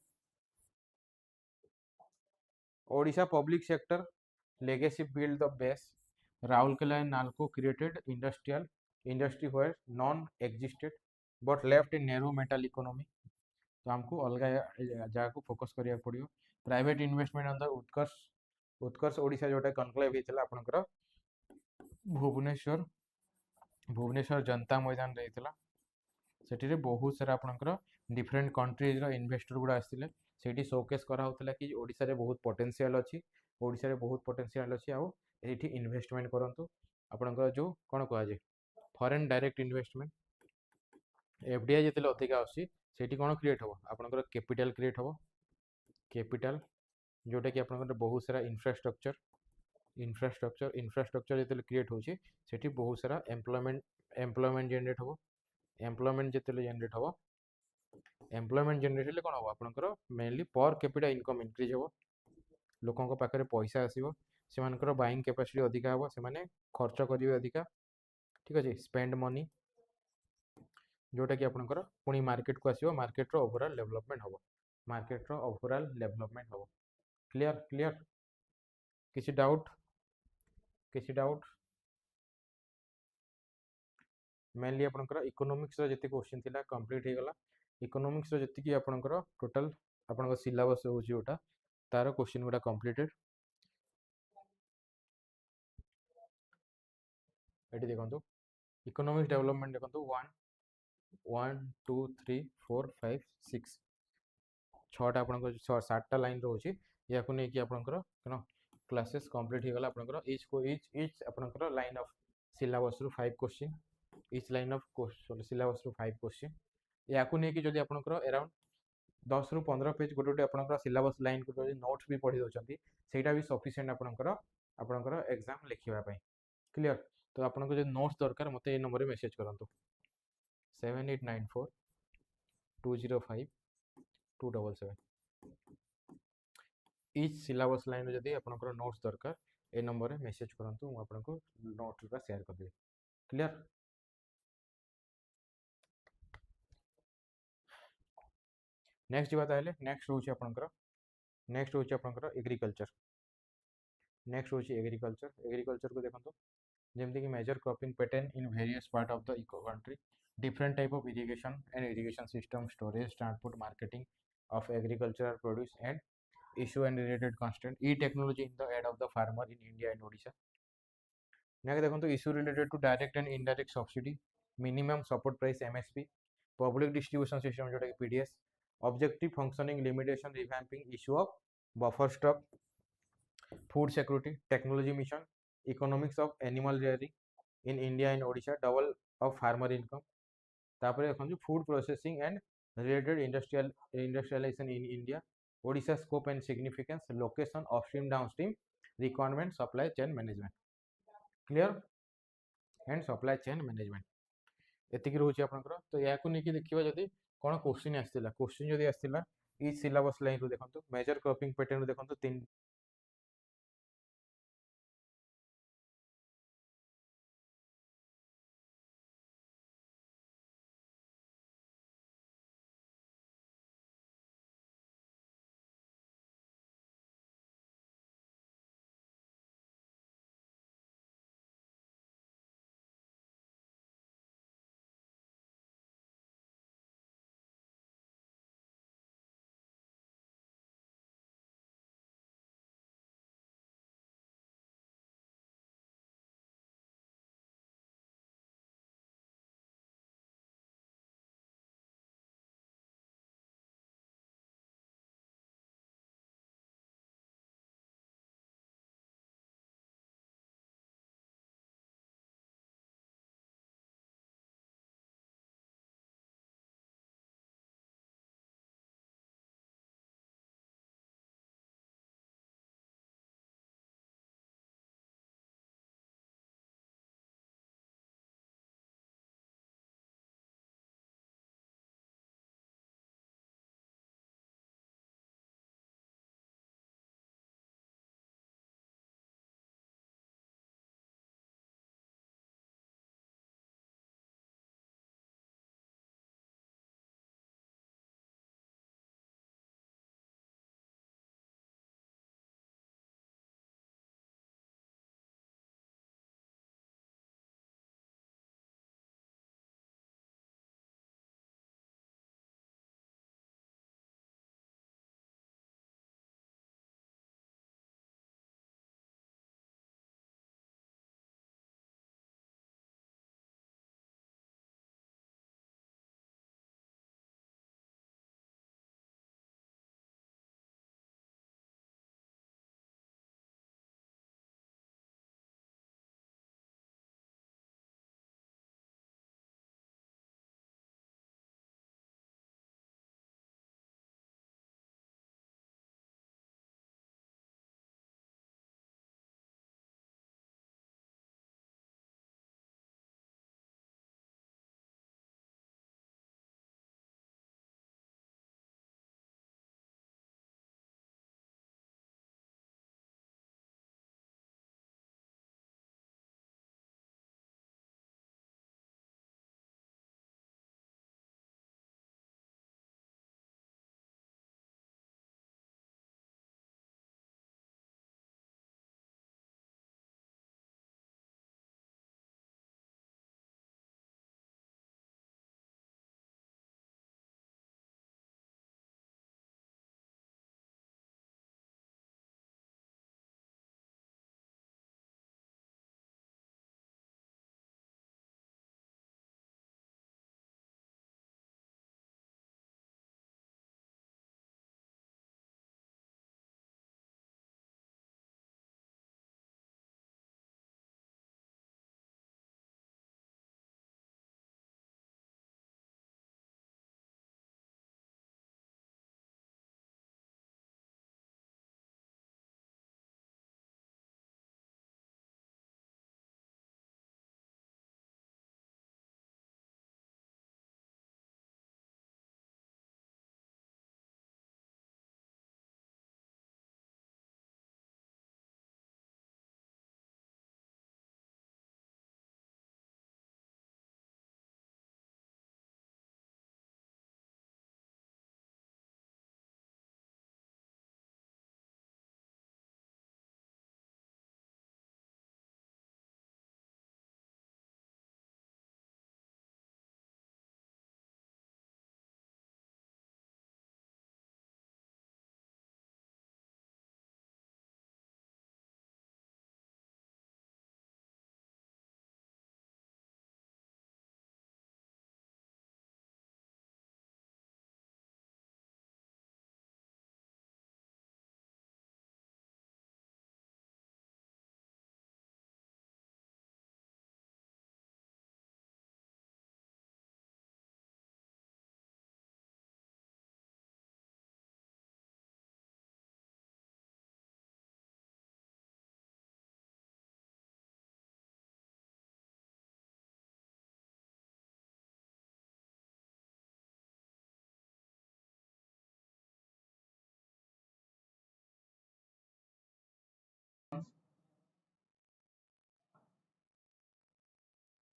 Odisha public sector legacy build the base. Raulkela and Nalco created industry where none existed but left a narrow metal economy. तो हमको अलग जगह को focus करिया पड़ियो. Private investment अंदर उत्कर्ष उत्कर्ष ओडिशा जोटा conclave होता आपंकर भुवनेश्वर भुवनेश्वर जनता मैदान रे होता सेठी बहुत सारा आपंकर डिफरेंट कंट्रीज इन्वेस्टर गुड़ा आसते से शोकेस कराला कि ओडिशा रे बहुत पोटेंशियल अच्छी ओडिशा रे बहुत पोटेंशियल अच्छी आउ ये इन्वेस्टमेंट करूँ आपंकर जो कौन कहुए फॉरेन डायरेक्ट इन्वेस्टमेंट एफडीआई जिते अधिका आसी कौन क्रिएट हम आपंकर कैपिटल क्रिएट हम कैपिटल जोटा कि आपंकर बहुत सारा इंफ्रास्ट्रक्चर जिते क्रिएट होती बहुत सारा एम्प्लॉयमेंट जनरेट हम एम्प्लॉयमेंट जिते जनरेट हम एम्प्लॉयमेंट जनरेट हेल्ले कौन हम आपंकर mainly per capita income increase हम लोकों पाखे पैसा आसो से बाइंग कैपेसिटी अधिका हम से खर्च करेंगे अधिका ठीक अच्छे स्पेंड मनी जोटा कि आपंकर पुणी मार्केट को आसो मार्केट रो ओवरऑल डेवलपमेंट हम मार्केट रो ओवरऑल डेवलपमेंट हम क्लियर क्लियर किसी डाउट मेनली आपंकर इकोनॉमिक्स जिते क्वेश्चन थिला कंप्लीट हो गला इकोनॉमिक्स जी आपंकर टोटल आपंकर सिलेबस होटा तार क्वेश्चन गुड़ा कंप्लीटेड ये देखो इकोनॉमिक्स डेवलपमेंट देखो 1 2 3 4 5 6 छटा आपंकर 7टा लाइन रोचे या नहीं कि आपंकर कौन क्लासेस कंप्लीट हो गला आपंकर इच आपंकर लाइन ऑफ सिलेबस रु 5 question etch line of syllabus रु 5 क्वेश्चन या नहीं कि जब आपंकर अराउंड 10 रु 15 पेज गोटे गोटे आपंकर सिलेबस लाइन को नोट्स भी पढ़ी दौरान ସେଇଟା भी सफिशिएंट आपंकर एग्जाम लिखापी क्लियर तो आपको जो नोट्स दरकार मत ये नंबर मेसेज करूँ 7894205277 इच सिलेबस लाइन जदि आपंकर नोट्स दरकार ए नंबर में मेसेज करूँ मुझे आपको नोट्स का शेयर करदेवी क्लियर नेक्स्ट जी बताइए नेक्स्ट रोचे आपंकर नेक्स्ट रोचे आपंकर एग्रीकल्चर नेक्स्ट रोचे एग्रीकल्चर को देखो जमती कि major cropping pattern in various part of the eco country different type of irrigation and irrigation system storage transport marketing of agricultural produce and issue and related constant e-technology in the aid of the farmer in India and Odisha next देखो issue related to direct and indirect subsidy minimum support price MSP public distribution system जोटा कि PDS objective functioning limitation revamping issue of buffer stock food security technology mission economics of animal rearing in India and Odisha double of farmer income तापर देखो food processing and related industrialisation in India Odisha scope and significance location upstream downstream requirement supply chain management clear and supply chain management एतिक रोचे आपनकर तो या को नेकी देखिबा जदी कोन क्वेश्चन आस्थिला क्वेश्चन जदी आस्थिला ई सिलेबस लाइन रो देखंतु मेजर क्रॉपिंग पैटर्न रो देखंतु 3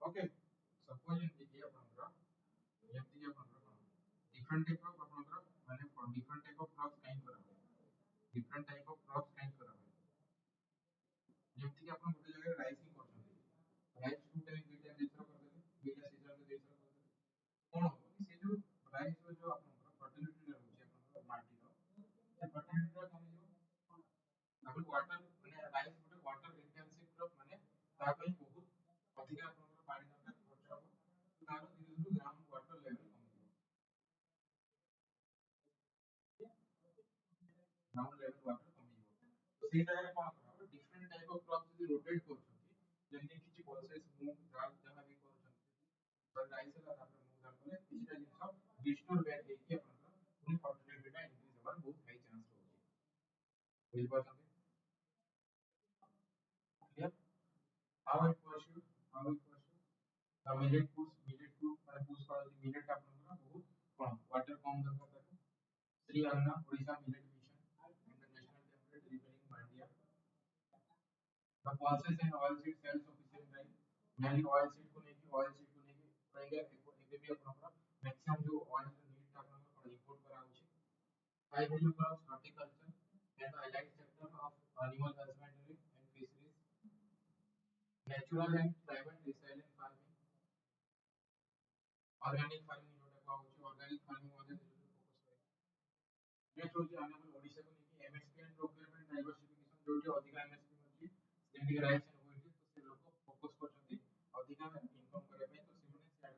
ओके सपोज एमती कि आपनकर डिफरेंट टाइप ऑफ आपनकर माने different type of crops kind करा different type of crops kind करा जेमती कि आपन गोटे जगह राइसिंग करछन राइस टू टाइम दुई टाइम देथर कर देले दुईटा सीजन में देथर कर देले कोन हो से जो राइस रो जो आपनकर फर्टिलिटी रहउची आपनकर माटी रो से फर्टिलिटी कमी जो अपन वाटर माने राइस गोटे वाटर इंटेंसिव क्रॉप माने ता पई बहुत अधिक आपनकर पानी दरकार खर्च हो तारो धीरे धीरे ग्राउंड वाटर लेवल कमी ग्राउंड लेवल वाटर कमी तो से जगह कोन करबो डिफरेंट टाइप ऑफ क्रॉप जदी रोटेट करछन जेमति किछि पल्सेस मूव दाल जहां भी करछन पर राइस ला तापर मूव दाल कले किछिटा जिंस डिस्टोर बैक हेकि आपनकर पुनी फर्टिलिटी टा इंक्रीज होबार बहुत हाई चांस रहउची बुझि पाछन clear how it pursue how it pursue the millet push মানে push করা যে millet আপনারা বহুত কম ওয়াটার কম দরকার থাকে Shri Anna Odisha millet mission international template repairing मांडिया the pulses and oil seed self sufficient time mainly oil seed को लेके पहले एबे भी आपनकर मैक्सिमम जो oil नीड था आपनकर इंपोर्ट करा होची high value crops horticulture and the allied sector of animal husbandry and fisheries natural and climate resilient farming organic farming जोटा को होची organic farming मध्ये फोकस करे नेक्स्ट होची आने ओडिशा को लेके एमएसपी एंड प्रोक्योरमेंट डाइवर्सिफिकेशन जोटी अधिक एमएसपी होची जेमि राइस एंड व्हीट तो से लोग फोकस करछथि अधिक इनकम करे पे तो से माने से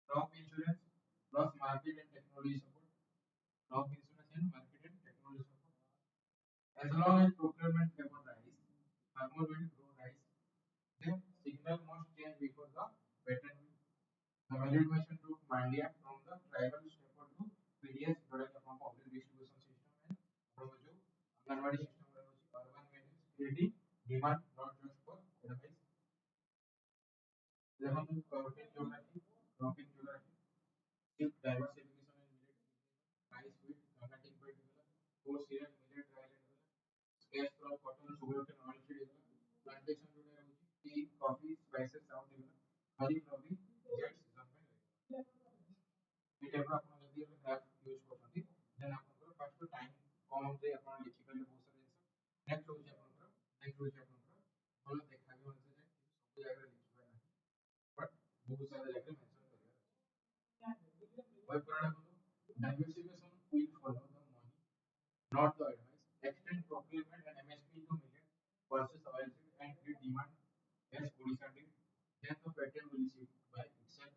crop insurance plus market and technology support crop insurance and market and technology support as long as procurement favor rice farmer will grow rice then signal must change before the pattern the millet mission to Mandia from the tribal staple to PDS product from public distribution system and from the Anganwadi system urban maintenance creating demand not just for advice. Then cropping geography, shift diversification in millet rice wheat dramatic by develop four cereal millet dry land scarce crop cotton sugarcane oilseed develop plantation जोटा रहउची tea coffee spices south develop kharif rabi जेट्स जंपे ये type रो आपण जदी graph use करथि then आपनकर फर्स्ट टाइम कम रे आपण लिखि पले बहुत सारा जिंस नेक्स्ट होची आपनकर भलो देखा भी होचे जे सब जगह लिखिबा नाही बट बहुत सारा जगह मेंशन करिया वही product diversification will follow the money not the advice. Extend procurement and MSP to million versus oilseed and feed demand as Odisha did. Then the pattern will shift by itself.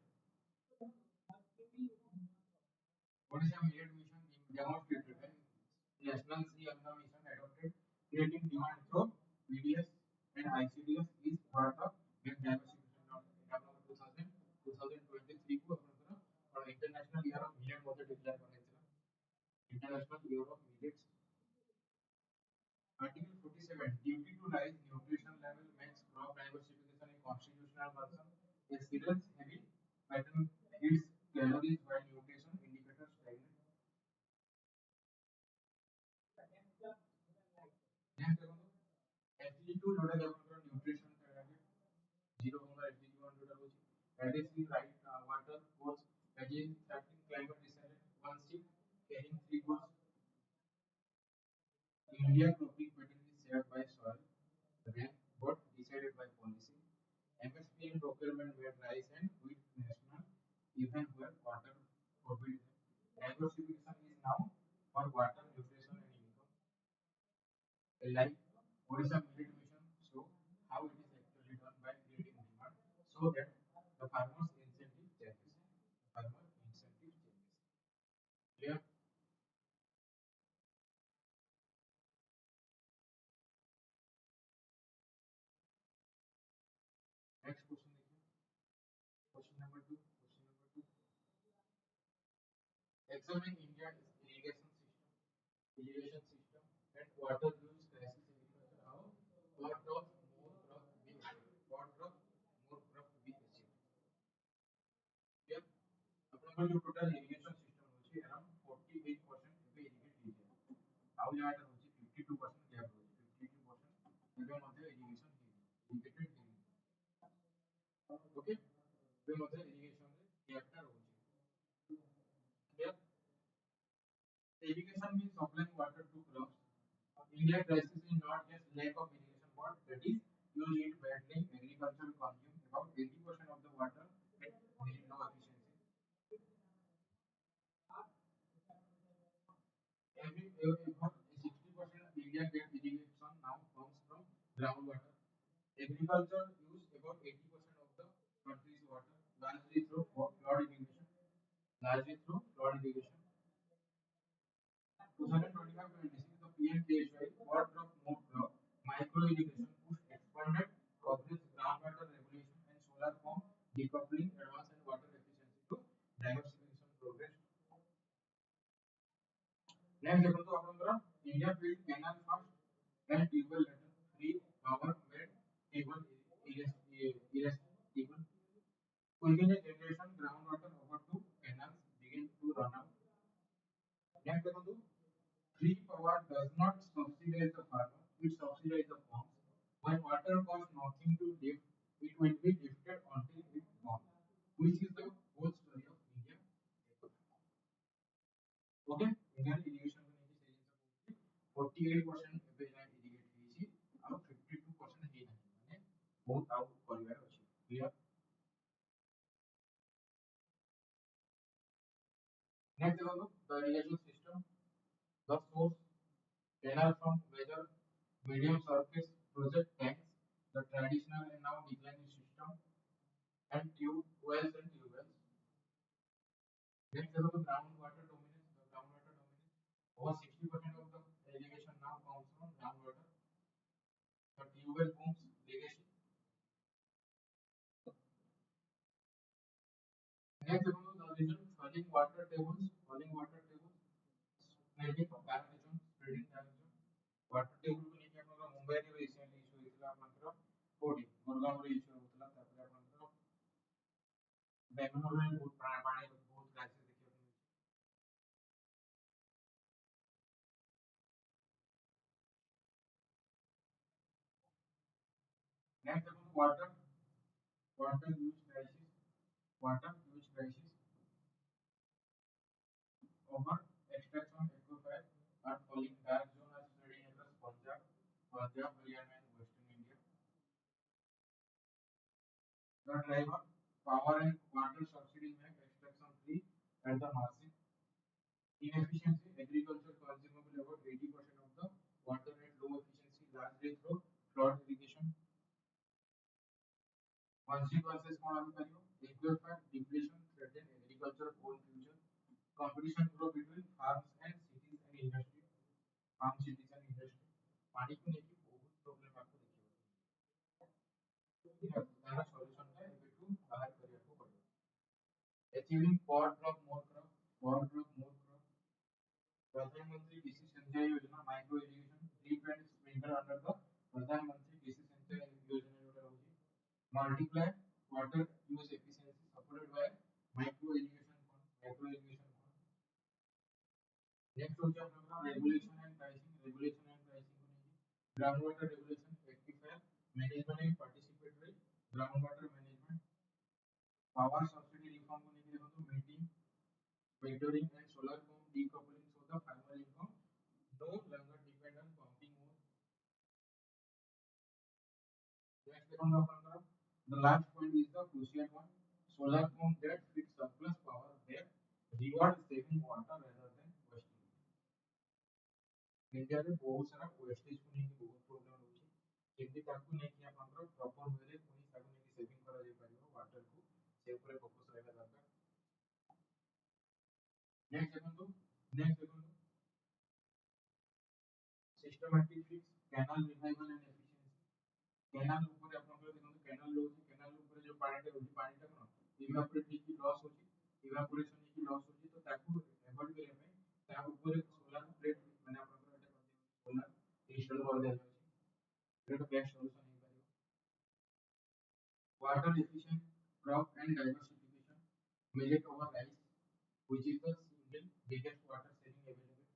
Odisha Millet Mission demonstrated and National Sri Anna Mission adopted creating demand through BDS and ICDS is part of millet diversification of 2023 को और international year of millet मध्ये declare करायचं international year of millets Article 47 duty to rise nutrition level makes crop diversification a constitutional concern. A cereals heavy pattern hits calories while nutrition indicators stagnant. Next SDG2 जोटा कि आपनकर nutrition target 0 होगा SDG1 जोटा होची addressing right water force again certain climate resilient one seed carrying three goods India cropping pattern is shaped by soil rank but decided by policy MSP and procurement where rice and wheat national even where water forbid them. Diversification is now for water, nutrition and income. Like Odisha Millet Mission show how it is actually done by creating demand so that the farmers incentive changes. The farmer incentive changes. Clear? Next question देखिए. Question number two. Question number two. Examine India's irrigation system and water use crisis agriculture. How? What crops more crop be achieved? What crop more crop be achieved? Here, ଆପଣଙ୍କର जो total irrigation system होची around 48% ଏବେ irrigate ହେଇଯାଏ. ଆଉ ଯାହାଟା होची 52% gap होची 52% ଏବେ ମଧ୍ୟ irrigation ହେଇନି irrigated ହେଇନି. ओके बे मते इरिगेशन रे गैपटा रहउची clear irrigation means supplying water to crops. India crisis is not just lack of irrigation but that is use it badly. Agriculture consumes about 80% of the water at very low efficiency. About 60% of India gets irrigation now comes from groundwater. Agriculture use about 80% of the country's water largely through flood irrigation. Largely through flood irrigation. 2025-26 the PM-KSY What Crop More Crop Micro Irrigation push expanded coverage groundwater regulation and solar pump decoupling advanced and water efficiency to diversification progress. Next देखो आपनकर India built canal first and tubewell later free power made cable irresistible. Within a generation groundwater over to canals begin to run out. Next देखो free power does not subsidize the farmer, it subsidizes the farms. When water costs nothing to lift, it will be lifted until it burns, which is the whole story of India. Okay, Indian irrigation को नेकी से 48% ଏବେ ଯାଏ irrigate ହେଇଛି ଆଉ 52% ହେଇନାହିଁ ମାନେ ବହୁତ ଆଉ କରିବାର ଅଛି clear next देखो the irrigation system the source canal from weather medium surface project tanks the traditional and now declining system and tube wells and tube wells. Next level the groundwater dominance. The groundwater dominance. Over 60% of the irrigation now comes from groundwater. The tube well booms legacy. Next level the reason falling water tables, spreading comparison, spreading comparison. Water table को लेके अपना मुंबई रे recently issue ହେଇଥିଲା आपनकर कोडी गुरगांव रे issue होतला तापर आपनकर बेंगलुरु रे बहुत पानी बहुत क्राइसिस देखियो next देखो water use crisis over extraction aquifer are falling dark zone are spreading across Punjab, Haryana and western India. The driver power and water subsidy make extraction free at the margin. Inefficiency agriculture consumable about 80% of the water at low efficiency largely through flood irrigation. Consequences कौन आने करियो aquifer depletion threaten agriculture whole future. Competition grow between farms and cities and industry. Farm cities and industry. पानी को लेके बहुत problem आपको देखिए तारा solution का एबेटू बाहर करिया को पड़ो achieving per drop more crop प्रधानमंत्री कृषि सिंचाई योजना micro irrigation drip and sprinkler under the प्रधानमंत्री कृषि सिंचाई योजना जोटा रहउची multiply water use efficiency supported by micro irrigation fund. Next होची आपन regulation and pricing को नेकी groundwater regulation aquifer management and participatory groundwater management power subsidy reform को नेकी देखो तो metering and solar pump decoupling so the farmer income no longer depend on pumping more. Next देखो आपन the last point is the crucial one solar pump that fits surplus power that reward saving water rather than wasting it. India रे बहुत सारा wastage को नेकी बहुत problem होची केमती ताकू नेकी आपनकर प्रॉपर वे रे पुनी ताकू नेकी सेविंग करा जाय परियो वाटर को से ऊपर फोकस रहबा दरकार. नेक्स्ट देखो systematic fix canal revival and efficiency canal ऊपर आपनकर देखो कैनाल होची कैनाल ऊपर जो पानी टा कोन इवापोरेट की लॉस होची इवापोरेशन की लॉस होची तो ताकू अवॉइड करे में ता ऊपर सोलर प्लेट माने आपनकर एटा कर दियो सोलर इंस्टॉल कर दिया जाय एटा बेस्ट सॉल्यूशन हे परियो. Water efficient crop and diversification millet over rice which is the single biggest water saving available.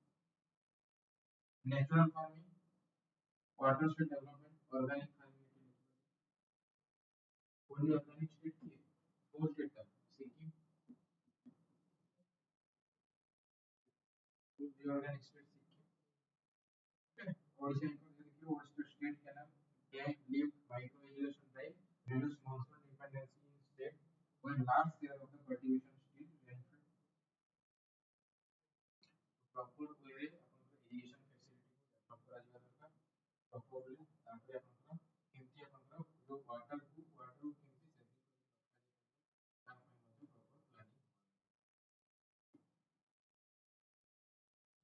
Natural farming watershed development organic farming only organic state किए 4 state था Sikkim only organic state Sikkim Odisha इनको देखिए Odisha state का नाम can live microirrigation by reduce monsoon dependency in state where large share of the cultivation still rainfall proper way रे अपन irrigation facility को develop करा जाएगा दरकार properly ताकि अपन केमती अपन जो वाटर को केमती सेविंग ତା ପାଇଁ ମଧ୍ୟ proper planning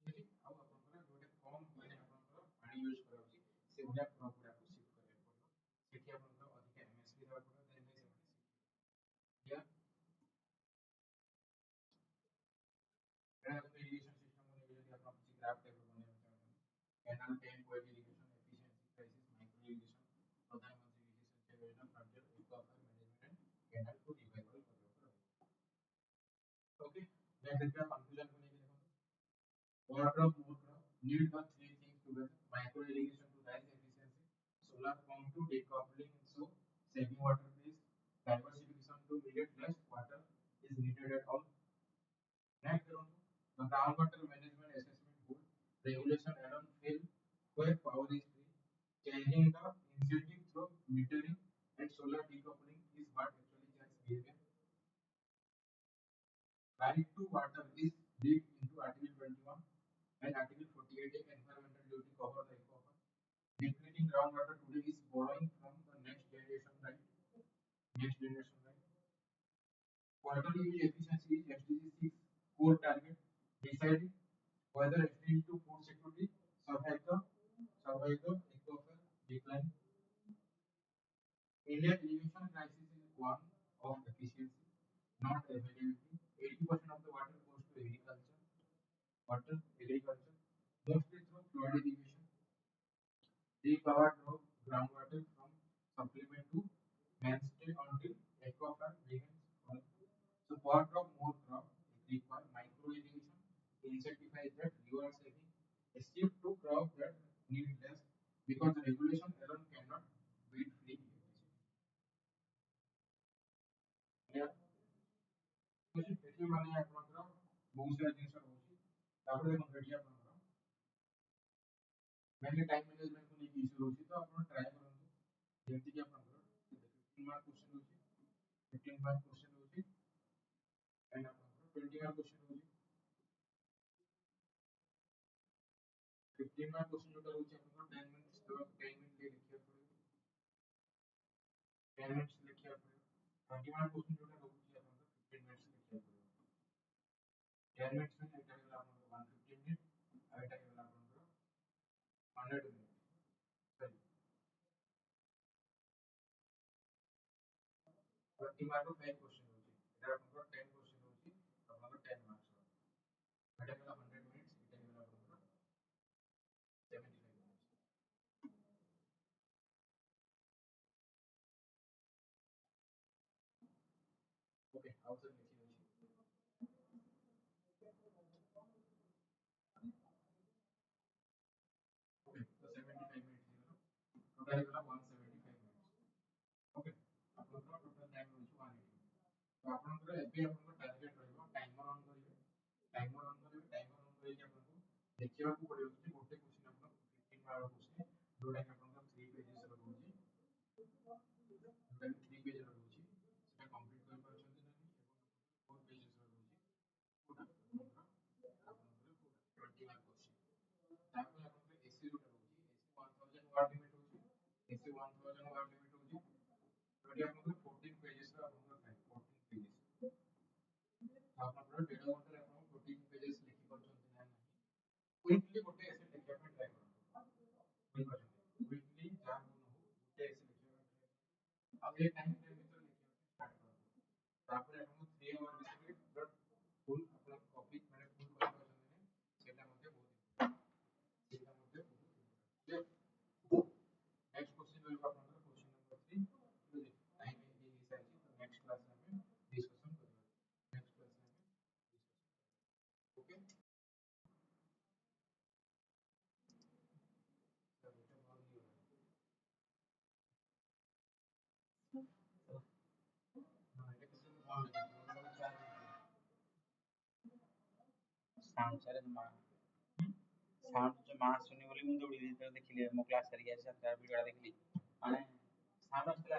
ठीक ଆଉ ଆପଣଙ୍କର ଯୋଉଟା କମ ମାନେ ଆପଣଙ୍କର ପାଣି ୟୁଜ କରାଉଛି ସେଗୁଡା ପ୍ରପର आपको शिफ्ट କରିବାକୁ ପଡିବ ସେଠି ଆପଣଙ୍କର ଅଧିକ एमएसपी ଦେବାକୁ ପଡିବ ଦେନ୍ ସେମାନେ ଶିଫ୍ଟ या irrigation system को लेकर यदि आप किसी ग्राफ टाइप बनाना चाहते हैं canal tank oil irrigation efficiency crisis micro irrigation प्रधानमंत्री कृषि सिंचाई योजना फर्दर एको मैनेजमेंट कैनाल को रिवाइवल करने पर ओके देन देखिए कंक्लूजन को लेकर water of more need the three things together micro irrigation to rise efficiency solar pump to decoupling so saving water please diversification to needed less water is needed at all next the groundwater management assessment board regulation alone fail where power is free changing the incentive through metering and solar decoupling is what actually changes behavior right to water is built into article 21 and article 48 environmental duty cover the eco depleting groundwater today is borrowing from the next generation right water use efficiency is SDG 6 core target deciding whether extend to food security survive the eco decline Indian irrigation crisis is one of efficiency not availability 80% of the water goes to agriculture mostly through flood irrigation repowered groundwater from supplement to mainstay until aquifer begins falling. So for crop more crop require micro irrigation, incentivize that you are saving, a shift to crop that need less because the regulation alone cannot beat free irrigation. Yeah. तो ଏଠି ମାନେ ଆପଣଙ୍କର ବହୁତ ସାରା ଜିନିଷ ରହୁଛି ତାପରେ ଦେଖନ୍ତୁ ଏଠି ଆପଣଙ୍କର mainly time management को लेके इशू रहुଛି तो ଆପଣ ट्राई କରନ୍ତୁ ଯେମିତି କି ଆପଣଙ୍କର 15 मार्क क्वेश्चन होची 15 मार्क क्वेश्चन होची एंड आपनको 20 मार्क क्वेश्चन होची 15 मार्क क्वेश्चन जोटा होची आपनको 10 मिनिट्स तो 10 मिनिट ले लिखिया पड़िबो 10 मिनिट्स लिखिया पड़िबो 20 मार्क क्वेश्चन जोटा होची आपनको 15 मिनिट्स लिखिया पड़िबो 10 मिनिट्स में एटा गेला आपनको 150 मिनिट आ एटा गेला आपनको 100 मिनिट सही 20 मार्क को 5 क्वेश्चन होची एटा आपनको 10 क्वेश्चन होची आपनको 10 मार्क्स एटा गेला 100 मिनिट्स एटा गेला आपनको 75 minutes. Okay, outside लिखिए okay, so 75 minutes है total है 175 minutes. Okay, आपका total time है 180. तो आपनकर एबे आपनकर टारगेट रहइबो टाइमर ऑन करिवे टाइमर ऑन करिके आपनको देखिबा को पड़िबो कि गोटे क्वेश्चन आपन 15 मार्क क्वेश्चन जोटा कि आपनकर 3 पेजेस रहउची जोटा कि 3 पेज रहउची सेटा कंप्लीट कर पाछन ना नहीं एवं 4 पेजेस रहउची पूरा आपनकर 20 मार्क क्वेश्चन तापर आपनकर एसए जोटा रहउची एसए 1000 वर्ड लिमिट होची एसए 1000 वर्ड लिमिट होची जोटा आपनकर 14 पेजेस रा आपनकर 14 पेजेस आपनकर 1.5 घंटा रे आपन 14 पेजेस लिखि परछन ना नहीं क्विकली गोटे एसे लिखिया पे ट्राई करन क्विकली जान हो गोटे एसे लिखिया पे ट्राई अब ये टाइम फ्रेम भीतर लिखिया पे स्टार्ट करन तापर आपन 3 आवर बिसरे बट फुल आपन कॉपी माने फुल कर परछन सेटा मध्ये बहुत सेटा मध्ये बहुत नेक्स्ट क्वेश्चन रहइबो आपनकर क्वेश्चन नंबर 3 ठीक अछि टाइम एंड हिसाब से नेक्स्ट क्लास में हम डिस्कशन करिबा नेक्स्ट क्लास में डिस्कशन ओके सर बेटा बहुत ही हो रहा है साउंड सारे जमा साउंड जमा आसुनी बोली मुझे दौड़ी जेतले देखिली मो क्लास सरी आसी 7 वीडियो देखिली माने साउंड आसला